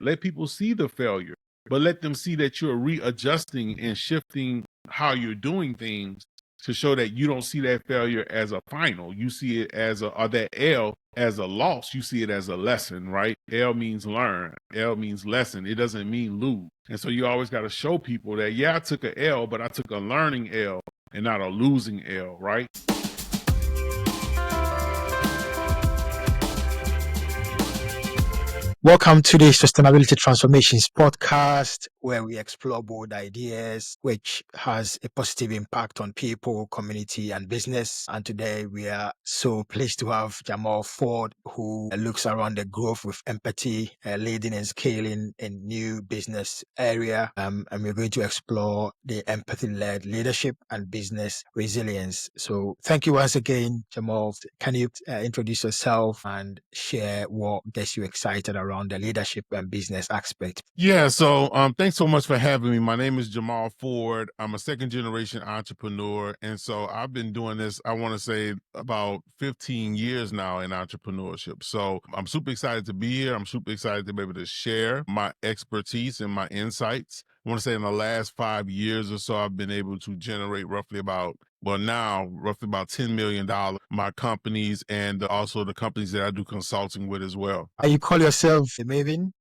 Let people see the failure, but let them see that you're readjusting and shifting how you're doing things to show that you don't see that failure as a final. You see it as or that L as a loss. You see it as a lesson, right? L means learn. L means lesson. It doesn't mean lose. And so you always got to show people that, yeah, I took a L, but I took a learning L and not a losing L, right? Welcome to the Sustainability Transformations podcast, where we explore bold ideas which has a positive impact on people, community, and business. And today we are so pleased to have Jamaul Ford, who looks around the growth with empathy, leading and scaling a new business area. And we're going to explore the empathy-led leadership and business resilience. So thank you once again, Jamaul. Can you introduce yourself and share what gets you excited around the leadership and business aspect? Yeah, so thanks so much for having me. My name is Jamaul Ford. I'm a second generation entrepreneur. And so I've been doing this, I want to say about 15 years now in entrepreneurship. So I'm super excited to be here. I'm super excited to be able to share my expertise and my insights. I want to say in the last 5 years or so, I've been able to generate roughly about $10 million, my companies and also the companies that I do consulting with as well. You call yourself a Maven?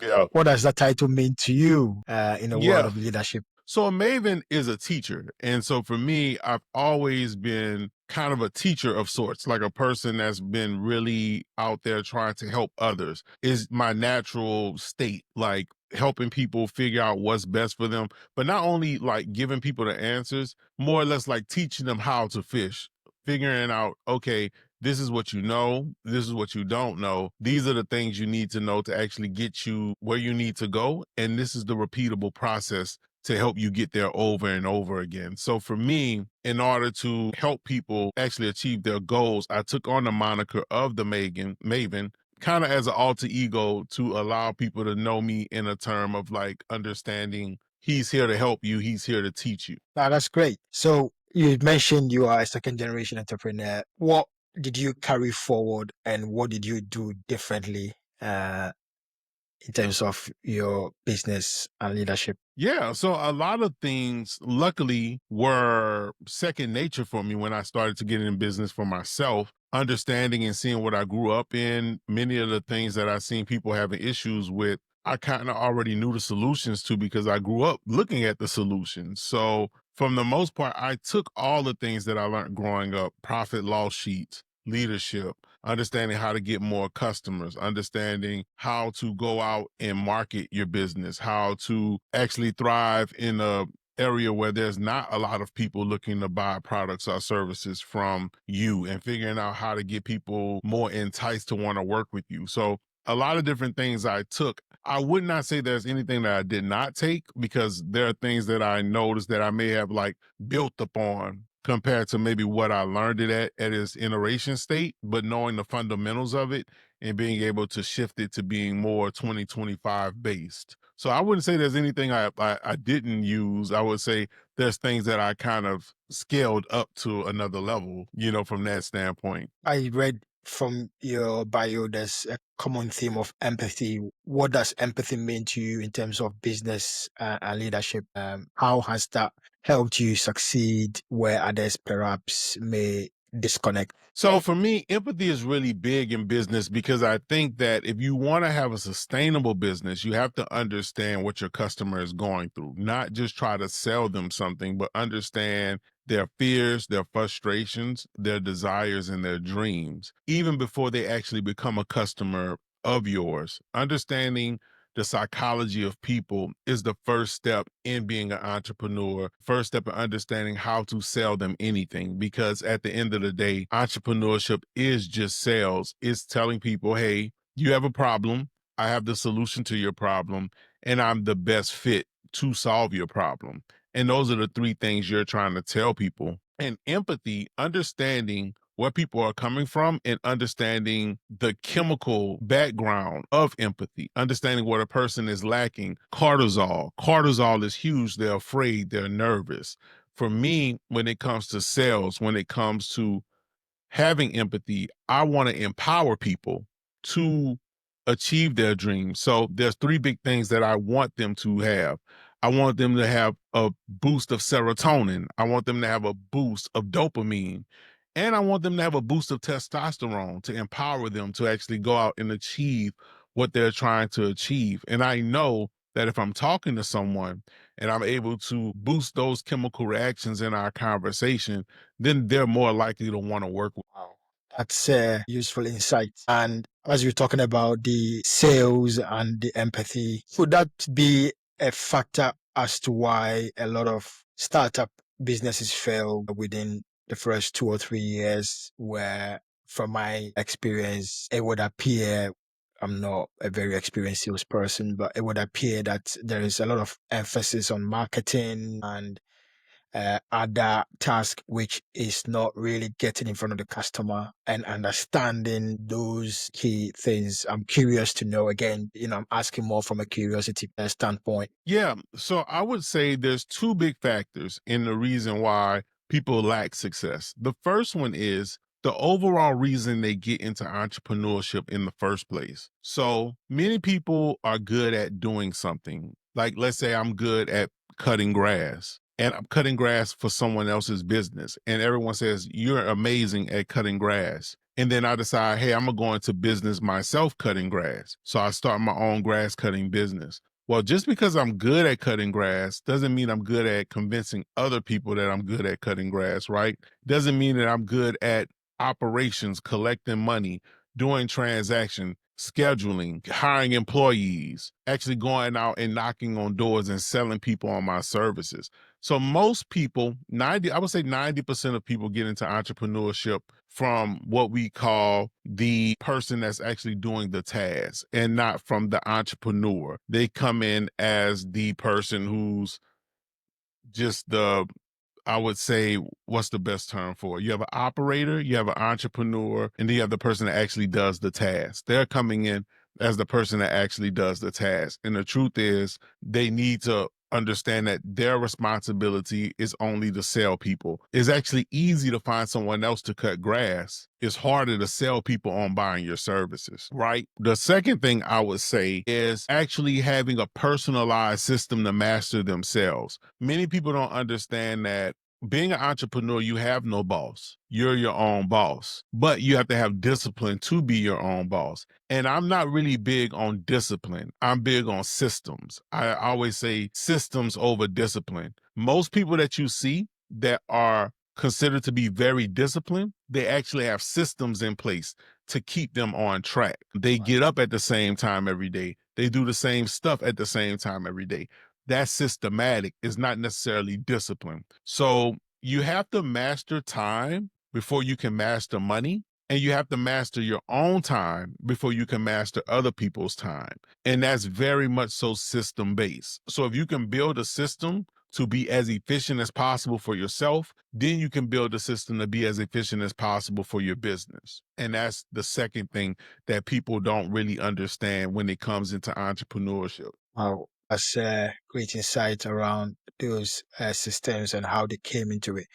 Yeah. What does that title mean to you in the world Yeah. of leadership? So a Maven is a teacher. And so for me, I've always been kind of a teacher of sorts, like a person that's been really out there trying to help others is my natural state, like helping people figure out what's best for them, but not only like giving people the answers, more or less like teaching them how to fish, figuring out, okay, this is what you know, this is what you don't know. These are the things you need to know to actually get you where you need to go. And this is the repeatable process to help you get there over and over again. So for me, in order to help people actually achieve their goals, I took on the moniker of the Maven, kind of as an alter ego to allow people to know me in a term of like understanding he's here to help you, he's here to teach you. Now, that's great. So you mentioned you are a second generation entrepreneur. What did you carry forward and what did you do differently in terms of your business and leadership? Yeah, so a lot of things, luckily, were second nature for me when I started to get in business for myself. Understanding and seeing what I grew up in, many of the things that I've seen people having issues with, I kind of already knew the solutions to because I grew up looking at the solutions. So, from the most part, I took all the things that I learned growing up, profit loss sheets, leadership, understanding how to get more customers, understanding how to go out and market your business, how to actually thrive in a area where there's not a lot of people looking to buy products or services from you, and figuring out how to get people more enticed to want to work with you. So a lot of different things I took. I would not say there's anything that I did not take, because there are things that I noticed that I may have like built upon compared to maybe what I learned it at its iteration state, but knowing the fundamentals of it and being able to shift it to being more 2025 based. So I wouldn't say there's anything I didn't use. I would say there's things that I kind of scaled up to another level, from that standpoint. I read from your bio there's a common theme of empathy. What does empathy mean to you in terms of business and leadership? How has that helped you succeed where others perhaps may disconnect? So for me, empathy is really big in business, because I think that if you want to have a sustainable business, you have to understand what your customer is going through, not just try to sell them something, but understand their fears, their frustrations, their desires, and their dreams, even before they actually become a customer of yours. Understanding the psychology of people is the first step in being an entrepreneur, first step in understanding how to sell them anything. Because at the end of the day, entrepreneurship is just sales. It's telling people, hey, you have a problem. I have the solution to your problem, and I'm the best fit to solve your problem. And those are the three things you're trying to tell people. And empathy, understanding where people are coming from and understanding the chemical background of empathy, understanding what a person is lacking. Cortisol. Cortisol is huge. They're afraid, they're nervous. For me, when it comes to sales, when it comes to having empathy, I want to empower people to achieve their dreams. So there's three big things that I want them to have. I want them to have a boost of serotonin. I want them to have a boost of dopamine. And I want them to have a boost of testosterone to empower them to actually go out and achieve what they're trying to achieve. And I know that if I'm talking to someone and I'm able to boost those chemical reactions in our conversation, then they're more likely to want to work with. Wow. That's a useful insight. And as you're talking about the sales and the empathy, would that be a factor as to why a lot of startup businesses fail within the first 2 or 3 years? Where, from my experience, it would appear, I'm not a very experienced salesperson, but it would appear that there is a lot of emphasis on marketing and other task which is not really getting in front of the customer and understanding those key things. I'm curious to know, again, I'm asking more from a curiosity standpoint. Yeah. So I would say there's two big factors in the reason why people lack success. The first one is the overall reason they get into entrepreneurship in the first place. So many people are good at doing something. Like, let's say I'm good at cutting grass and I'm cutting grass for someone else's business. And everyone says, you're amazing at cutting grass. And then I decide, hey, I'm going to go into business myself cutting grass. So I start my own grass cutting business. Well, just because I'm good at cutting grass doesn't mean I'm good at convincing other people that I'm good at cutting grass, right? Doesn't mean that I'm good at operations, collecting money, doing transaction, scheduling, hiring employees, actually going out and knocking on doors and selling people on my services. So most people, I would say 90% of people get into entrepreneurship from what we call the person that's actually doing the task and not from the entrepreneur. They come in as the person who's just I would say, what's the best term for it? You have an operator, you have an entrepreneur, and then you have the person that actually does the task. They're coming in as the person that actually does the task. And the truth is, they need to understand that their responsibility is only to sell people. It's actually easy to find someone else to cut grass. It's harder to sell people on buying your services, right? The second thing I would say is actually having a personalized system to master themselves. Many people don't understand that being an entrepreneur, you have no boss. You're your own boss, but you have to have discipline to be your own boss. And I'm not really big on discipline. I'm big on systems. I always say systems over discipline. Most people that you see that are considered to be very disciplined, they actually have systems in place to keep them on track. They get up at the same time every day. They do the same stuff at the same time every day. That's systematic. Is not necessarily discipline. So you have to master time before you can master money. And you have to master your own time before you can master other people's time. And that's very much so system based. So if you can build a system to be as efficient as possible for yourself, then you can build a system to be as efficient as possible for your business. And that's the second thing that people don't really understand when it comes into entrepreneurship. Wow, that's a great insight around those systems and how they came into it.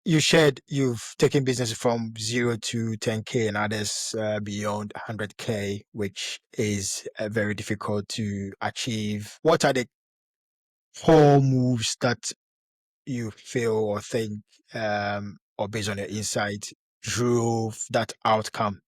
You shared you've taken business from 0 to 10K and others beyond 100K, which is very difficult to achieve. What are the core moves that you feel or think, or based on your insight, drove that outcome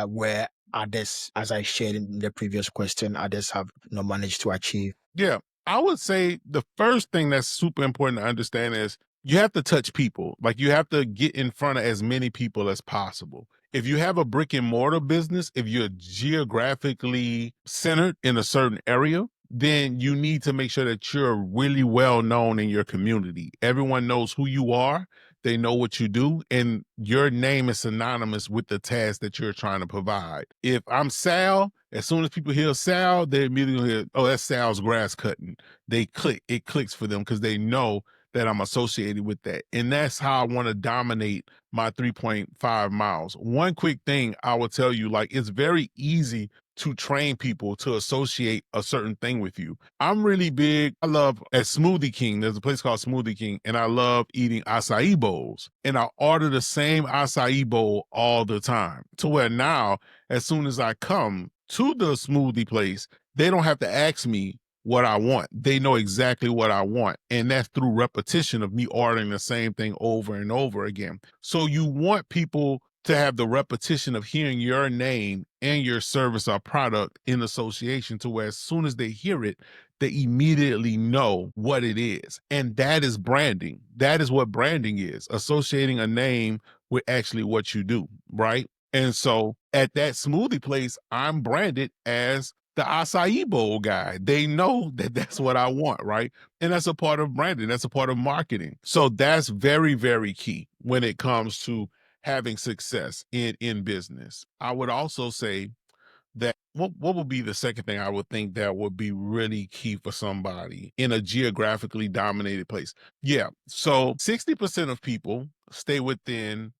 where others, as I shared in the previous question, others have not managed to achieve? Yeah, I would say the first thing that's super important to understand is you have to touch people. Like you have to get in front of as many people as possible. If you have a brick and mortar business, if you're geographically centered in a certain area, then you need to make sure that you're really well known in your community. Everyone knows who you are, they know what you do, and your name is synonymous with the task that you're trying to provide. If I'm Sal, as soon as people hear Sal, they immediately hear, oh, that's Sal's grass cutting. It clicks for them because they know that I'm associated with that. And that's how I want to dominate my 3.5 miles. One quick thing I will tell you, like, it's very easy to train people to associate a certain thing with you. I'm really big. I love at Smoothie King. There's a place called Smoothie King, and I love eating acai bowls. And I order the same acai bowl all the time to where now, as soon as I come to the smoothie place, they don't have to ask me what I want. They know exactly what I want. And that's through repetition of me ordering the same thing over and over again. So you want people to have the repetition of hearing your name and your service or product in association to where as soon as they hear it, they immediately know what it is. And that is branding. That is what branding is, associating a name with actually what you do, right? And so at that smoothie place, I'm branded as the acai bowl guy. They know that that's what I want, right? And that's a part of branding, that's a part of marketing. So that's very, very key when it comes to having success in business. I would also say that what would be the second thing I would think that would be really key for somebody in a geographically dominated place? Yeah. So 60% of people stay within,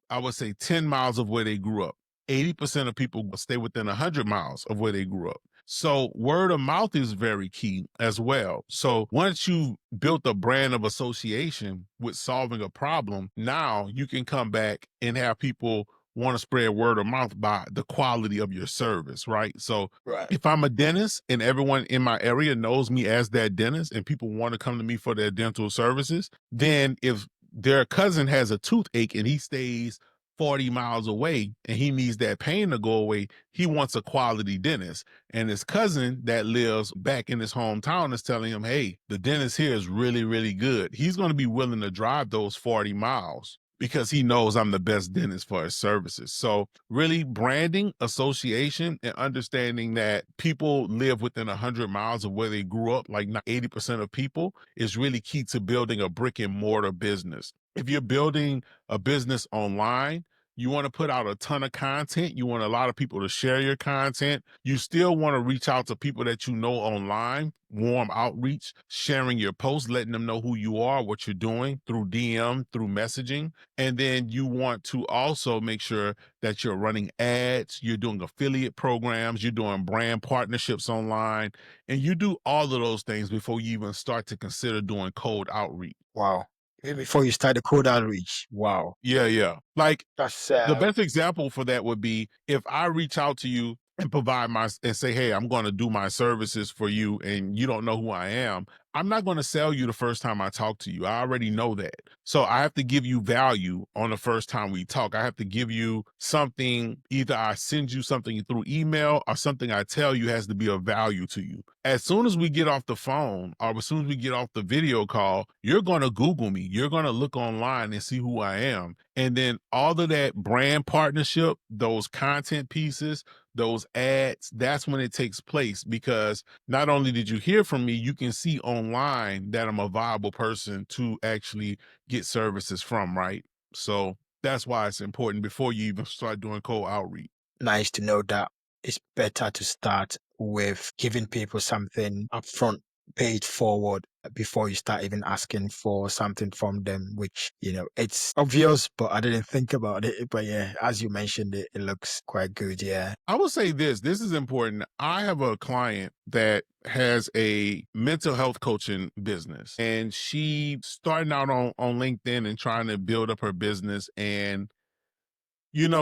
I would say, 10 miles of where they grew up. 80% of people stay within 100 miles of where they grew up. So word of mouth is very key as well. So once you built a brand of association with solving a problem, now you can come back and have people want to spread word of mouth by the quality of your service, right? So Right. if I'm a dentist and everyone in my area knows me as that dentist and people want to come to me for their dental services, then if their cousin has a toothache and he stays 40 miles away and he needs that pain to go away, he wants a quality dentist. And his cousin that lives back in his hometown is telling him, hey, the dentist here is really, really good. He's going to be willing to drive those 40 miles because he knows I'm the best dentist for his services. So really branding, association, and understanding that people live within 100 miles of where they grew up, like 80% of people, is really key to building a brick and mortar business. If you're building a business online, you want to put out a ton of content. You want a lot of people to share your content. You still want to reach out to people that you know online, warm outreach, sharing your posts, letting them know who you are, what you're doing through DM, through messaging. And then you want to also make sure that you're running ads, you're doing affiliate programs, you're doing brand partnerships online, and you do all of those things before you even start to consider doing cold outreach. Wow. Even before you start the code outreach. Wow. Yeah, yeah. Like That's the best example for that would be if I reach out to you and provide my and say, "Hey, I'm going to do my services for you," and you don't know who I am. I'm not going to sell you the first time I talk to you. I already know that. So I have to give you value on the first time we talk. I have to give you something. Either I send you something through email or something I tell you has to be of value to you. As soon as we get off the phone or as soon as we get off the video call, you're going to Google me. You're going to look online and see who I am. And then all of that brand partnership, those content pieces, those ads, that's when it takes place because not only did you hear from me, you can see online that I'm a viable person to actually get services from, right? So that's why it's important before you even start doing cold outreach. nice to know that it's better to start with giving people something upfront, pay it forward before you start even asking for something from them, which, it's obvious, but I didn't think about it. But yeah, as you mentioned, it looks quite good. Yeah. I will say this is important. I have a client that has a mental health coaching business and she starting out on LinkedIn and trying to build up her business. And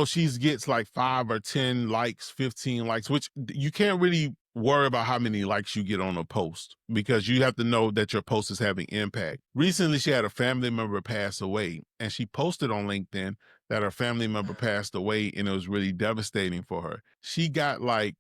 she's gets like 5 or 10 likes, 15 likes, which you can't really worry about how many likes you get on a post because you have to know that your post is having impact. Recently, she had a family member pass away and she posted on LinkedIn that her family member passed away and it was really devastating for her. She got like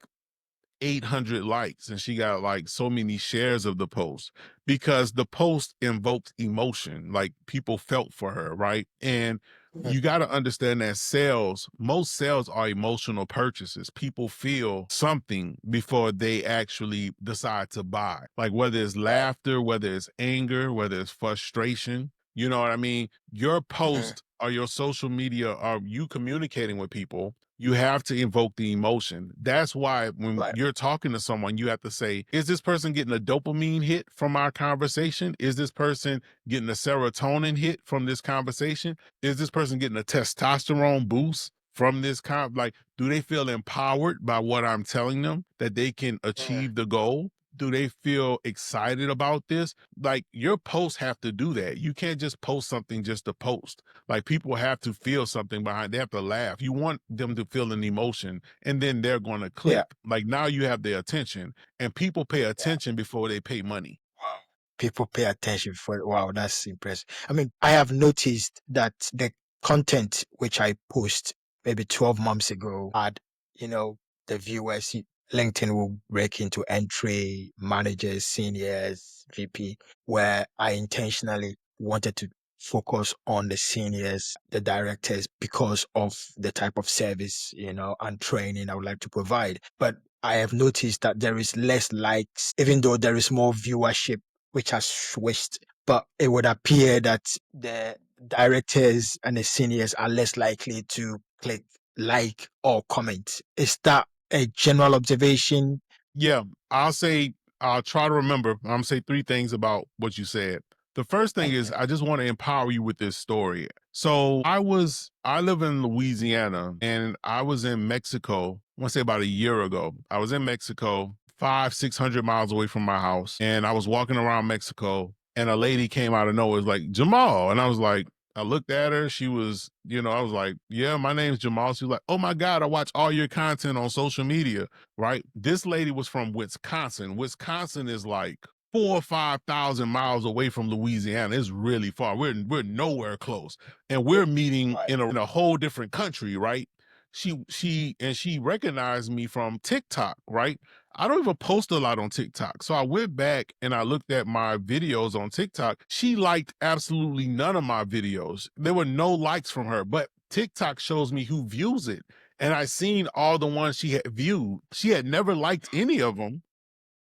800 likes and she got like so many shares of the post because the post invoked emotion, like people felt for her, right? And Mm. you got to understand that most sales are emotional purchases. People feel something before they actually decide to buy, like whether it's Right. laughter, whether it's anger, whether it's frustration. You know what I mean? Your Mm. post or your social media, are you communicating with people, you have to invoke the emotion. That's why when Right. you're talking to someone, you have to say, is this person getting a dopamine hit from our conversation? Is this person getting a serotonin hit from this conversation? Is this person getting a testosterone boost from this like, do they feel empowered by what I'm telling them that they can Mm. achieve the goal? Do they feel excited about this? Like your posts have to do that. You can't just post something just to post. Like people have to feel something behind. They have to laugh. You want them to feel an emotion, and then they're going to Yeah. click. Like now you have their attention, and people pay Yeah. attention before they pay money. Wow. People pay attention for, wow, that's impressive. I mean, I have noticed that the content which I post maybe 12 months ago had, you know, the viewers, LinkedIn will break into entry, managers, seniors, VP, where I intentionally wanted to focus on the seniors, the directors, because of the type of service, and training I would like to provide. But I have noticed that there is less likes, even though there is more viewership, which has switched. But it would appear that the directors and the seniors are less likely to click like or comment. Is that a general observation? Yeah, I'll try to remember. I'm gonna say three things about what you said. The first thing is Okay. I just want to empower you with this story. So I live in Louisiana and I was in Mexico, I want to say about a year ago. I was in Mexico, 600 miles away from my house, and I was walking around Mexico and a lady came out of nowhere, was like, Jamal. And I was like, I looked at her. She was, I was like, yeah, my name's Jamal. She was like, oh my God, I watch all your content on social media, right? This lady was from Wisconsin. Wisconsin is like 4 or 5 thousand miles away from Louisiana. It's really far. We're nowhere close, and we're meeting Right. in a whole different country, right? She recognized me from TikTok, right? I don't even post a lot on TikTok. So I went back and I looked at my videos on TikTok. She liked absolutely none of my videos. There were no likes from her, but TikTok shows me who views it. And I seen all the ones she had viewed. She had never liked any of them,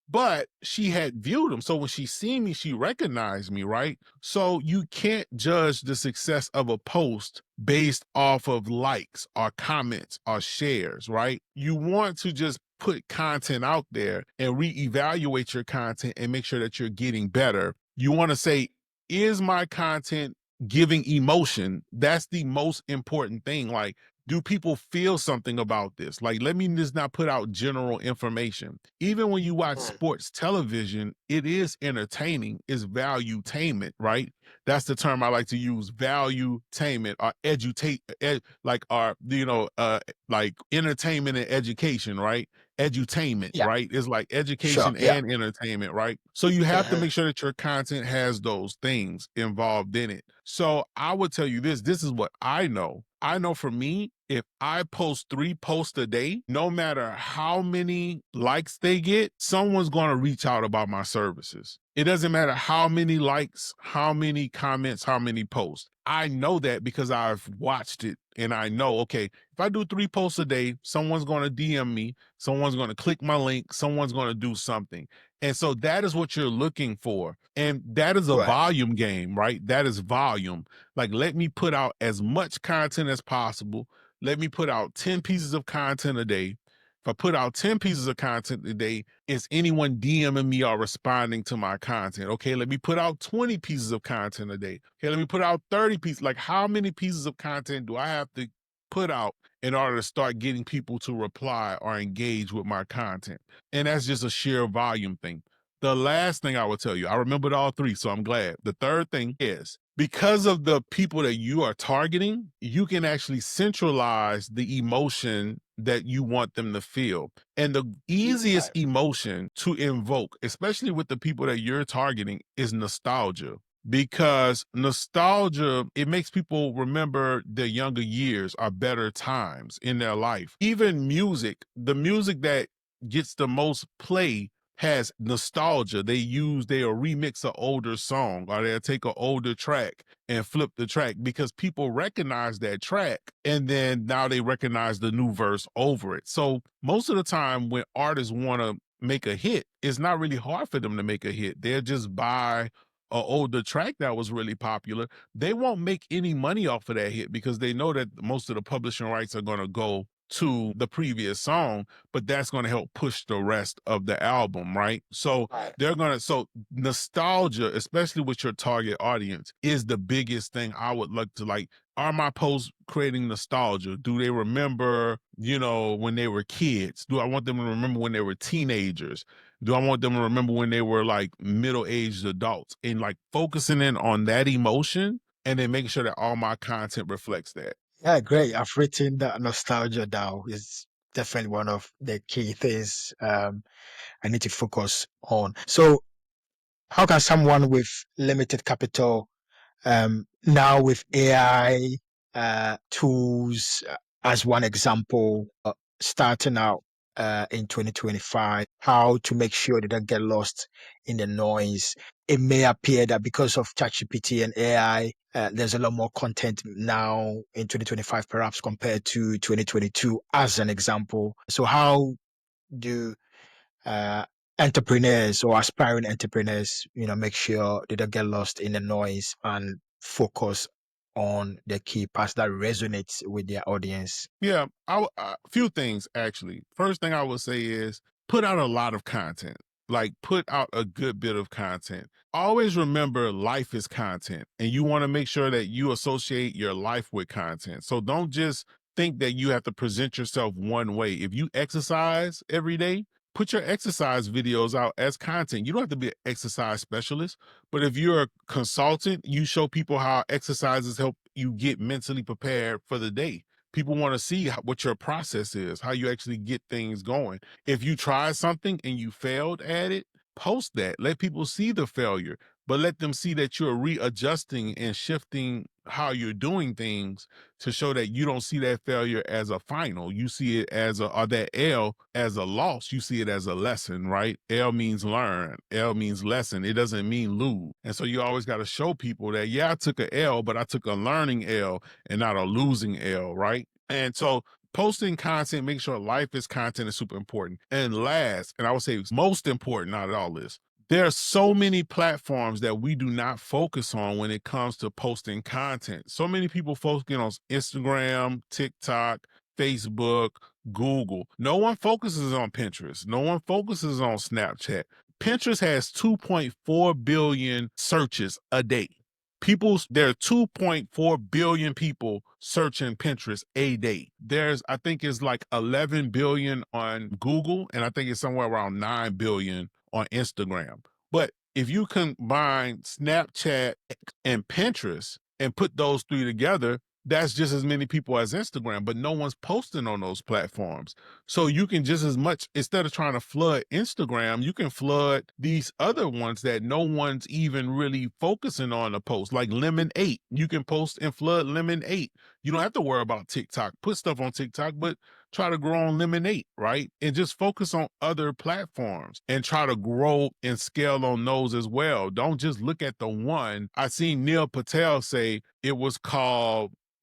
but she had viewed them. So when she seen me, she recognized me, right? So you can't judge the success of a post based off of likes or comments or shares, right? You want to just put content out there and reevaluate your content and make sure that you're getting better. You want to say, is my content giving emotion? That's the most important thing. Like, do people feel something about this? Like, let me just not put out general information. Even when you watch Mm. sports television, it is entertaining, it's value-tainment, right? That's the term I like to use, value-tainment or like entertainment and education, right? Edutainment, Yeah. right? It's like Sure. education Yeah. and entertainment, right? So you have to Mhm. make sure that your content has those things involved in it. So I would tell you this is what I know. I know for me, if I post 3 posts a day, no matter how many likes they get, someone's going to reach out about my services. It doesn't matter how many likes, how many comments, how many posts. I know that because I've watched it and I know, okay, if I do 3 posts a day, someone's going to DM me, someone's going to click my link, someone's going to do something. And so that is what you're looking for. And that is a Right. volume game, right? That is volume. Like, let me put out as much content as possible. Let me put out 10 pieces of content a day. If I put out 10 pieces of content a day, is anyone DMing me or responding to my content? Okay, let me put out 20 pieces of content a day. Okay, let me put out 30 pieces. Like, how many pieces of content do I have to put out in order to start getting people to reply or engage with my content? And that's just a sheer volume thing. The last thing I will tell you, I remembered all three, so I'm glad. The third thing is because of the people that you are targeting, you can actually centralize the emotion that you want them to feel. And the easiest Right. emotion to invoke, especially with the people that you're targeting, is nostalgia. Because nostalgia, it makes people remember their younger years or better times in their life. Even music, the music that gets the most play has nostalgia. They'll remix an older song or they'll take an older track and flip the track because people recognize that track and then now they recognize the new verse over it. So most of the time when artists want to make a hit, it's not really hard for them to make a hit. They'll just buy a older track that was really popular. They won't make any money off of that hit because they know that most of the publishing rights are going to go to the previous song, but that's going to help push the rest of the album, right? So Right. so nostalgia, especially with your target audience, is the biggest thing I would like to like. Are my posts creating nostalgia? Do they remember, when they were kids? Do I want them to remember when they were teenagers? Do I want them to remember when they were like middle-aged adults, and like focusing in on that emotion and then making sure that all my content reflects that. Yeah, great. I've written that nostalgia down. Is definitely one of the key things I need to focus on. So, how can someone with limited capital, now with AI tools, as one example, starting out in 2025, how to make sure they don't get lost in the noise? It may appear that because of ChatGPT and AI, there's a lot more content now in 2025, perhaps compared to 2022, as an example. So, how do uh, entrepreneurs or aspiring entrepreneurs, make sure they don't get lost in the noise and focus on the key parts that resonates with their audience? Yeah, a few things actually. First thing I would say is put out a lot of content. Like put out a good bit of content. Always remember life is content, and you want to make sure that you associate your life with content. So don't just think that you have to present yourself one way. If you exercise every day, put your exercise videos out as content. You don't have to be an exercise specialist, but if you're a consultant, you show people how exercises help you get mentally prepared for the day. People want to see what your process is, how you actually get things going. If you try something and you failed at it, post that. Let people see the failure, but let them see that you're readjusting and shifting how you're doing things to show that you don't see that failure as a final. You see it as or that L as a loss. You see it as a lesson, right? L means learn. L means lesson. It doesn't mean lose. And so you always got to show people that, yeah, I took a L, but I took a learning L and not a losing L, right? And so posting content, make sure life is content is super important. And last, and I would say most important out of all this, there are so many platforms that we do not focus on when it comes to posting content. So many people focusing on Instagram, TikTok, Facebook, Google. No one focuses on Pinterest. No one focuses on Snapchat. Pinterest has 2.4 billion searches a day. There are 2.4 billion people searching Pinterest a day. I think it's like 11 billion on Google, and I think it's somewhere around 9 billion on Instagram. But if you combine Snapchat and Pinterest and put those three together, that's just as many people as Instagram, but no one's posting on those platforms. So you can just as much, instead of trying to flood Instagram, you can flood these other ones that no one's even really focusing on the post, like Lemon 8. You can post and flood Lemon 8. You don't have to worry about TikTok. Put stuff on TikTok, but try to grow on Lemon 8, right? And just focus on other platforms and try to grow and scale on those as well. Don't just look at the one. I seen Neil Patel say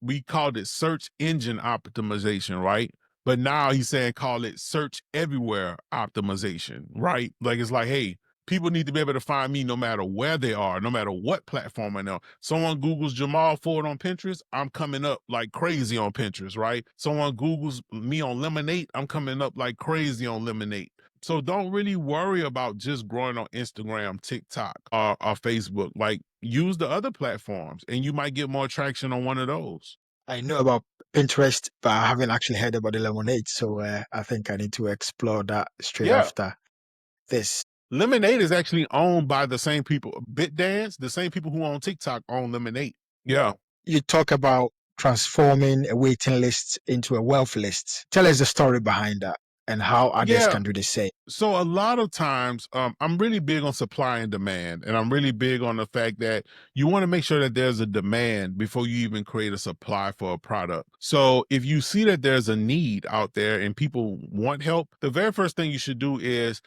we called it search engine optimization, right? But now he's saying call it search everywhere optimization, right? Like it's like, hey, people need to be able to find me no matter where they are, no matter what platform I know. Someone Googles Jamaul Ford on Pinterest, I'm coming up like crazy on Pinterest, right? Someone Googles me on Lemonade, I'm coming up like crazy on Lemonade. So don't really worry about just growing on Instagram, TikTok, or Facebook. Like use the other platforms and you might get more traction on one of those. I know about Pinterest, but I haven't actually heard about the lemonade. So I think I need to explore that straight Yeah. after this. Lemonade is actually owned by the same people. BitDance, the same people who own TikTok own Lemonade. Yeah. You talk about transforming a waiting list into a wealth list. Tell us the story behind that and how others Yeah. can do the same. So a lot of times, I'm really big on supply and demand, and I'm really big on the fact that you want to make sure that there's a demand before you even create a supply for a product. So if you see that there's a need out there and people want help, the very first thing you should do is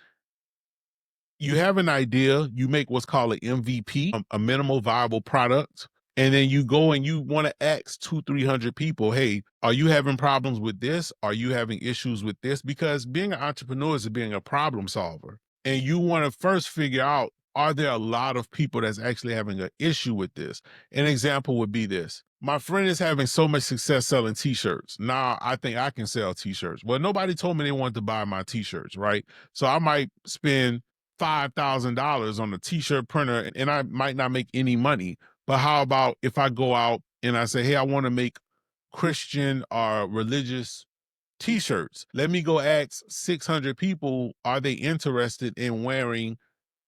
you have an idea, you make what's called an MVP, a minimal viable product, and then you go and you want to ask 300 people, hey, are you having problems with this? Are you having issues with this? Because being an entrepreneur is being a problem solver. And you want to first figure out, are there a lot of people that's actually having an issue with this? An example would be this. My friend is having so much success selling t-shirts. Now I think I can sell t-shirts. Well, nobody told me they wanted to buy my t-shirts, right? So I might spend $5,000 on a t-shirt printer and I might not make any money. But how about if I go out and I say, hey, I want to make Christian or religious t-shirts. Let me go ask 600 people, are they interested in wearing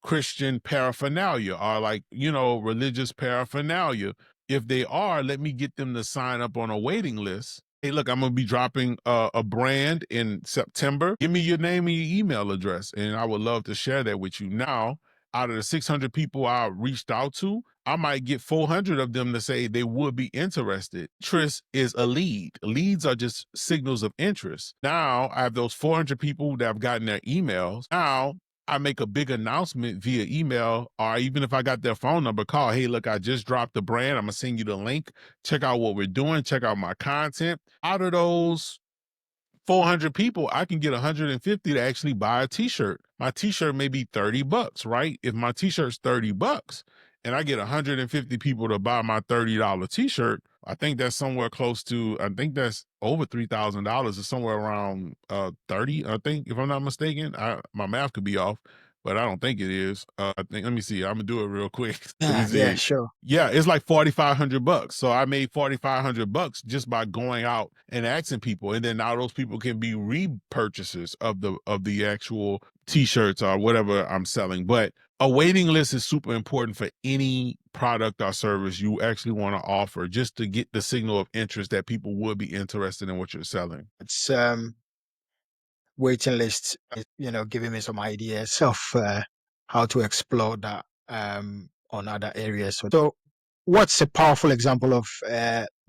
Christian paraphernalia or like, religious paraphernalia? If they are, let me get them to sign up on a waiting list. Hey, look, I'm going to be dropping a brand in September. Give me your name and your email address, and I would love to share that with you. Now, out of the 600 people I reached out to, I might get 400 of them to say they would be interested. Interest is a lead. Leads are just signals of interest. Now I have those 400 people that have gotten their emails. Now I make a big announcement via email, or even if I got their phone number, call, hey, look, I just dropped the brand. I'm going to send you the link. Check out what we're doing. Check out my content. Out of those 400 people, I can get 150 to actually buy a t-shirt. My t-shirt may be $30, right? If my t-shirt's $30 and I get 150 people to buy my $30 t-shirt, I think that's somewhere close to, I think that's over $3,000. It's somewhere around 30, I think, if I'm not mistaken. My math could be off, but I don't think it is. I think, let me see. I'm gonna do it real quick. Let me Yeah, see. sure. Yeah, it's like $4,500. So I made $4,500 just by going out and asking people, and then now those people can be repurchasers of the actual t-shirts or whatever I'm selling. But a waiting list is super important for any product or service you actually want to offer, just to get the signal of interest that people would be interested in what you're selling. It's waiting lists, giving me some ideas of how to explore that on other areas. So, what's a powerful example of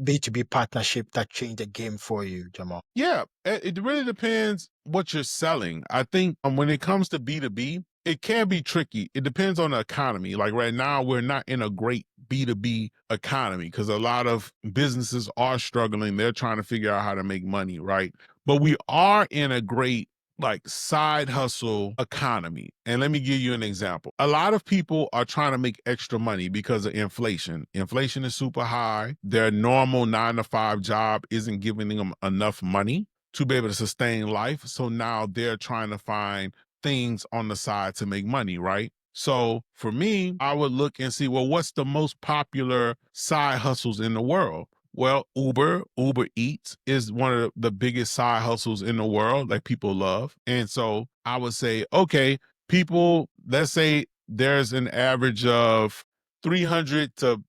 B2B partnership that changed the game for you, Jamal? Yeah, it really depends what you're selling. I think when it comes to B2B, it can be tricky. It depends on the economy. Like right now, we're not in a great B2B economy because a lot of businesses are struggling. They're trying to figure out how to make money, right? But we are in a great like side hustle economy. And let me give you an example. A lot of people are trying to make extra money because of inflation. Inflation is super high. Their normal 9 to 5 job isn't giving them enough money to be able to sustain life. So now they're trying to find things on the side to make money, right? So for me, I would look and see, well, what's the most popular side hustles in the world? Well, Uber Eats is one of the biggest side hustles in the world that people love. And so I would say, okay, people, let's say there's an average of 300 to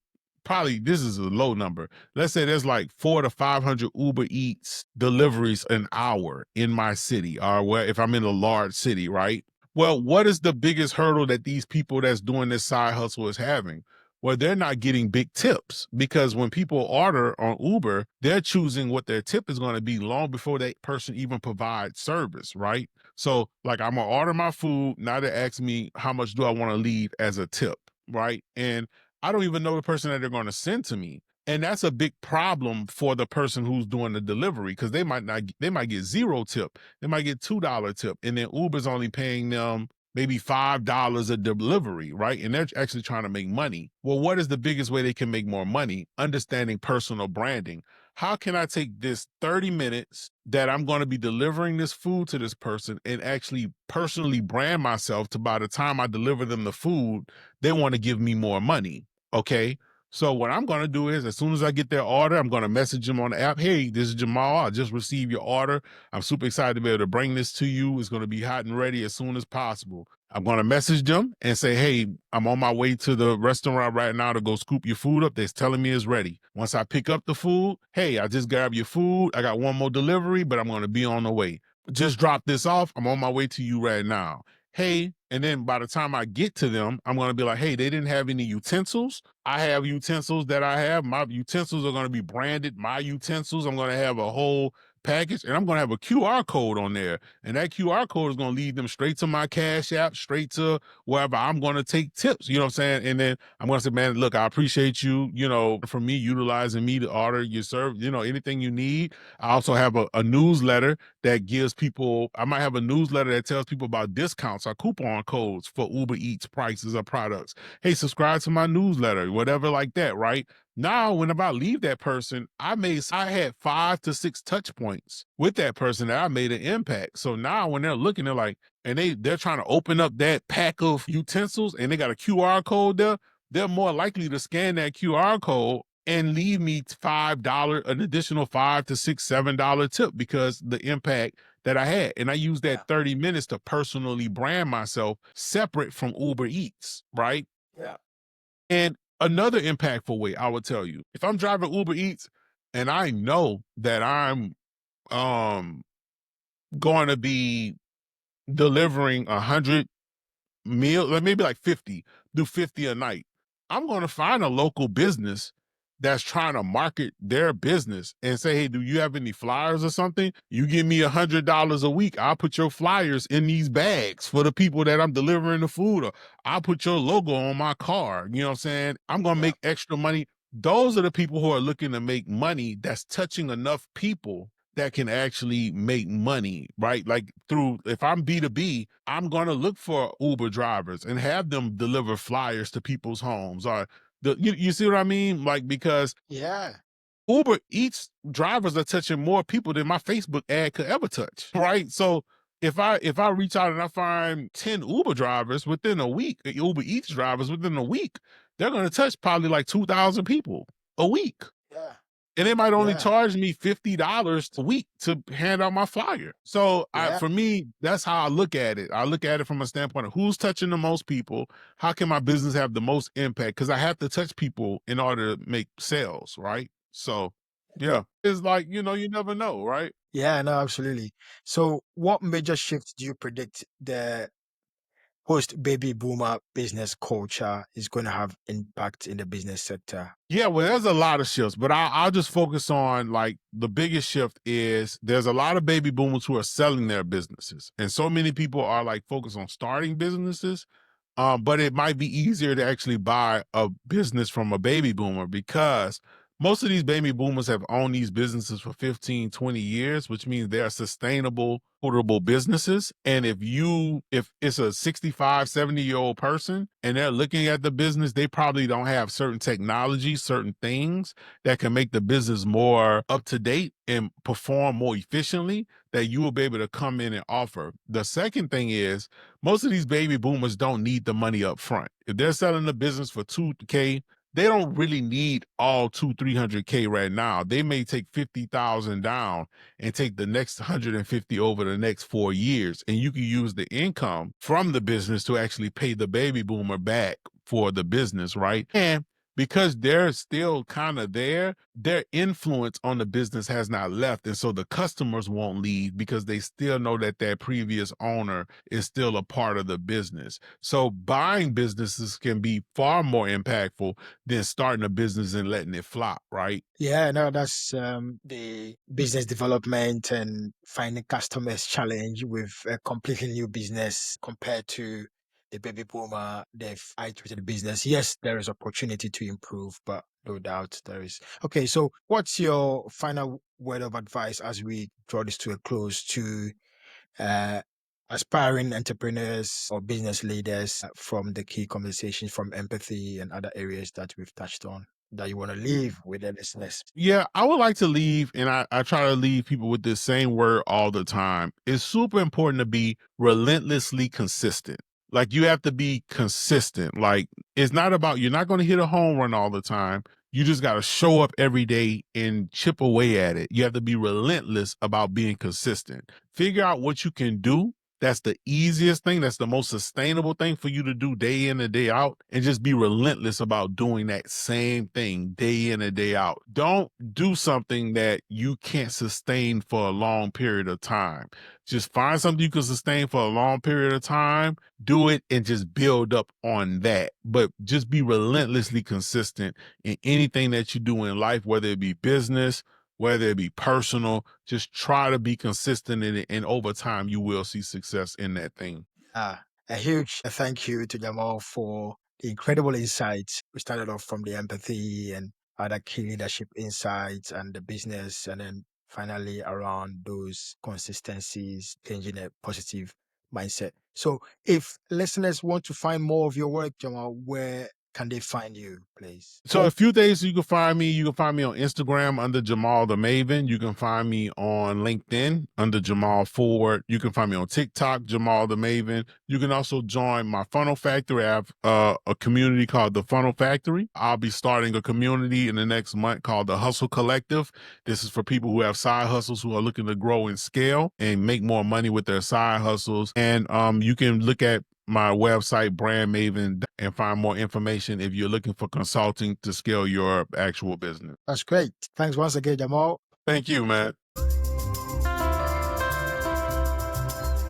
probably, this is a low number. Let's say there's like 400 to 500 Uber Eats deliveries an hour in my city, or where if I'm in a large city, right? Well, what is the biggest hurdle that these people that's doing this side hustle is having? Well, they're not getting big tips, because when people order on Uber, they're choosing what their tip is going to be long before that person even provides service, right? So, like, I'm going to order my food. Now they ask me, how much do I want to leave as a tip, right? And I don't even know the person that they're going to send to me. And that's a big problem for the person who's doing the delivery, because they might get zero tip. They might get $2 tip. And then Uber's only paying them maybe $5 a delivery, right? And they're actually trying to make money. Well, what is the biggest way they can make more money? Understanding personal branding. How can I take this 30 minutes that I'm going to be delivering this food to this person and actually personally brand myself to, by the time I deliver them the food, they want to give me more money? Okay. So what I'm going to do is, as soon as I get their order, I'm going to message them on the app. Hey, this is Jamaul. I just received your order. I'm super excited to be able to bring this to you. It's going to be hot and ready as soon as possible. I'm going to message them and say, hey, I'm on my way to the restaurant right now to go scoop your food up. They're telling me it's ready. Once I pick up the food, hey, I just grabbed your food. I got one more delivery, but I'm going to be on the way. Just drop this off. I'm on my way to you right now. Hey, and then by the time I get to them, I'm going to be like, hey, they didn't have any utensils. I have utensils that I have. My utensils are going to be branded my utensils. I'm going to have a whole package, and I'm going to have a QR code on there. And that QR code is going to lead them straight to my Cash App, straight to wherever I'm going to take tips. You know what I'm saying? And then I'm going to say, man, look, I appreciate you, for me, utilizing me to order your service, anything you need. I also have a newsletter that gives people, I might have a newsletter that tells people about discounts or coupon codes for Uber Eats prices or products. Hey, subscribe to my newsletter, whatever like that, right? Now, whenever I leave that person, I had 5 to 6 touch points with that person that I made an impact. So now when they're looking, they're like, and they're trying to open up that pack of utensils and they got a QR code there, they're more likely to scan that QR code and leave me $5, an additional $5 to $6, $7 tip because the impact that I had. And I used that Yeah. 30 minutes to personally brand myself separate from Uber Eats, right? Yeah. And another impactful way I would tell you, if I'm driving Uber Eats and I know that I'm um going to be delivering 100 meal, like maybe like 50, do 50 a night. I'm going to find a local business that's trying to market their business and say, hey, do you have any flyers or something? You give me $100 a week. I'll put your flyers in these bags for the people that I'm delivering the food, or I'll put your logo on my car. You know what I'm saying? I'm going to Yeah. make extra money. Those are the people who are looking to make money that's touching enough people that can actually make money, right? Like through, if I'm B2B, I'm going to look for Uber drivers and have them deliver flyers to people's homes, or you see what I mean? Like, because Yeah. Uber Eats drivers are touching more people than my Facebook ad could ever touch, right? So if I reach out and I find 10 Uber drivers within a week, Uber Eats drivers within a week, they're going to touch probably like 2,000 people a week. Yeah. And they might only Yeah. charge me $50 a week to hand out my flyer. So Yeah. for me, that's how I look at it. I look at it from a standpoint of who's touching the most people. How can my business have the most impact? Because I have to touch people in order to make sales, right? So yeah, it's like, you never know, right? Yeah, no, absolutely. So, what major shifts do you predict the post baby boomer business culture is going to have impact in the business sector? Yeah, well, there's a lot of shifts, but I'll just focus on like the biggest shift is there's a lot of baby boomers who are selling their businesses. And so many people are like focused on starting businesses. But it might be easier to actually buy a business from a baby boomer because most of these baby boomers have owned these businesses for 15, 20 years, which means they're sustainable, quotable businesses. And if it's a 65, 70-year-old person and they're looking at the business, they probably don't have certain technology, certain things that can make the business more up to date and perform more efficiently that you will be able to come in and offer. The second thing is most of these baby boomers don't need the money up front. If they're selling the business for 2K, they don't really need all 300K right now. They may take 50,000 down and take the next 150 over the next 4 years. And you can use the income from the business to actually pay the baby boomer back for the business, right? And because they're still kind of there, their influence on the business has not left. And so the customers won't leave because they still know that their previous owner is still a part of the business. So buying businesses can be far more impactful than starting a business and letting it flop, right? Yeah, no, that's the business development and finding customers challenge with a completely new business compared to the baby boomer. They've iterated business. Yes, there is opportunity to improve, but no doubt there is. Okay, so what's your final word of advice as we draw this to a close to uh, aspiring entrepreneurs or business leaders from the key conversations from empathy and other areas that we've touched on that you want to leave with the listeners? Yeah, I would like to leave, and I try to leave people with this same word all the time. It's super important to be relentlessly consistent. Like you have to be consistent. Like it's not about you're not going to hit a home run all the time. You just got to show up every day and chip away at it. You have to be relentless about being consistent. Figure out what you can do. That's the easiest thing. That's the most sustainable thing for you to do day in and day out. And just be relentless about doing that same thing day in and day out. Don't do something that you can't sustain for a long period of time. Just find something you can sustain for a long period of time, do it, and just build up on that. But just be relentlessly consistent in anything that you do in life, whether it be business, whether it be personal, just try to be consistent in it. And over time, you will see success in that thing. A huge thank you to Jamal for the incredible insights. We started off from the empathy and other key leadership insights and the business, and then finally around those consistencies, changing a positive mindset. So, if listeners want to find more of your work, Jamal, where can they find you, please? So a few days you can find me. You can find me on Instagram under Jamaul the Maven. You can find me on LinkedIn under Jamaul Ford. You can find me on TikTok, Jamaul the Maven. You can also join my Funnel Factory. I have a community called the Funnel Factory. I'll be starting a community in the next month called the Hustle Collective. This is for people who have side hustles who are looking to grow and scale and make more money with their side hustles. And you can look at my website, Brand Maven, and find more information if you're looking for consulting to scale your actual business. That's great. Thanks once again, Jamaul. Thank you, man.